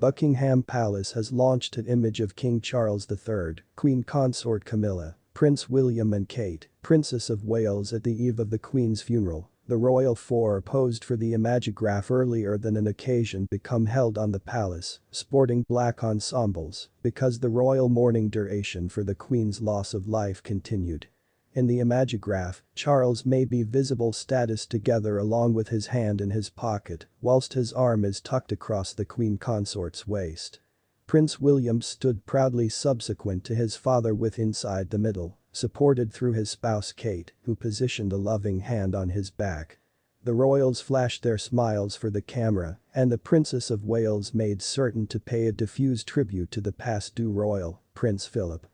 Buckingham Palace has launched an image of King Charles III, Queen Consort Camilla, Prince William and Kate, Princess of Wales at the eve of the Queen's funeral. The royal four posed for the imagegraph earlier than an occasion become held on the palace, sporting black ensembles, because the royal mourning duration for the Queen's loss of life continued. In the imagegraph, Charles may be visible status together along with his hand in his pocket, whilst his arm is tucked across the Queen Consort's waist. Prince William stood proudly subsequent to his father with inside the middle, supported through his spouse Kate, who positioned a loving hand on his back. The royals flashed their smiles for the camera, and the Princess of Wales made certain to pay a diffused tribute to the past-due royal, Prince Philip.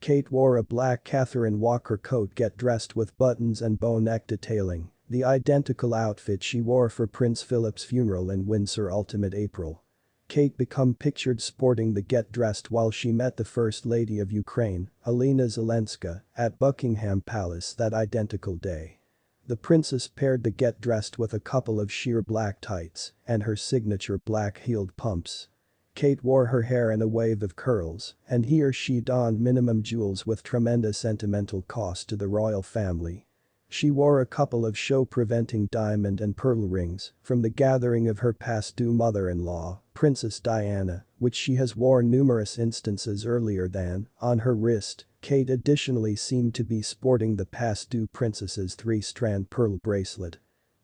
Kate wore a black Catherine Walker coat get dressed with buttons and bow neck detailing, the identical outfit she wore for Prince Philip's funeral in Windsor ultimate April. Kate become pictured sporting the get dressed while she met the First Lady of Ukraine, Alina Zelenska, at Buckingham Palace that identical day. The princess paired the get dressed with a couple of sheer black tights and her signature black-heeled pumps. Kate wore her hair in a wave of curls, and he or she donned minimum jewels with tremendous sentimental cost to the royal family. She wore a couple of show-preventing diamond and pearl rings from the gathering of her past-due mother-in-law, Princess Diana, which she has worn numerous instances earlier than, on her wrist. Kate additionally seemed to be sporting the past-due princess's three-strand pearl bracelet.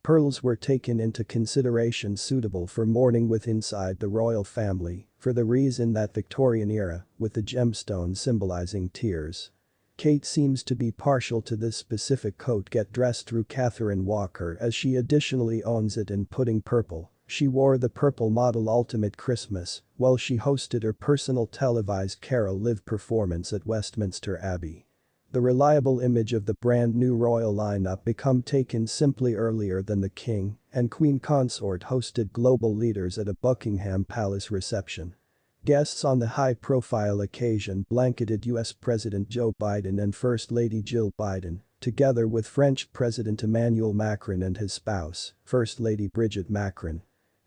Pearls were taken into consideration suitable for mourning with inside the royal family, for the reason that Victorian era, with the gemstone symbolizing tears. Kate seems to be partial to this specific coat get dressed through Catherine Walker as she additionally owns it in pudding purple. She wore the purple model Ultimate Christmas while she hosted her personal televised Carol Live performance at Westminster Abbey. The reliable image of the brand new royal lineup become taken simply earlier than the king and queen consort hosted global leaders at a Buckingham Palace reception. Guests on the high-profile occasion blanketed US President Joe Biden and First Lady Jill Biden, together with French President Emmanuel Macron and his spouse, First Lady Brigitte Macron.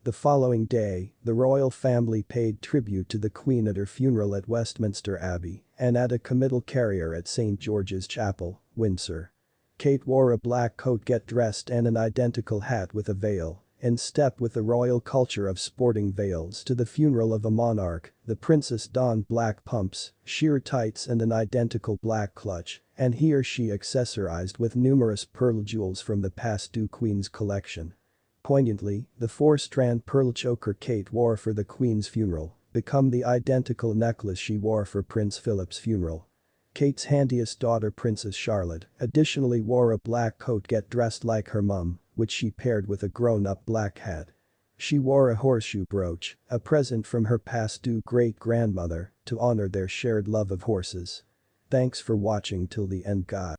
The following day, the royal family paid tribute to the Queen at her funeral at Westminster Abbey and at a committal carrier at St. George's Chapel, Windsor. Kate wore a black coat get dressed and an identical hat with a veil, in step with the royal culture of sporting veils to the funeral of a monarch. The princess donned black pumps, sheer tights and an identical black clutch, and he or she accessorized with numerous pearl jewels from the past-due Queen's collection. Poignantly, the four-strand pearl choker Kate wore for the Queen's funeral become the identical necklace she wore for Prince Philip's funeral. Kate's handiest daughter Princess Charlotte additionally wore a black coat get dressed like her mum, which she paired with a grown-up black hat. She wore a horseshoe brooch, a present from her past-due great-grandmother, to honor their shared love of horses. Thanks for watching till the end, guys.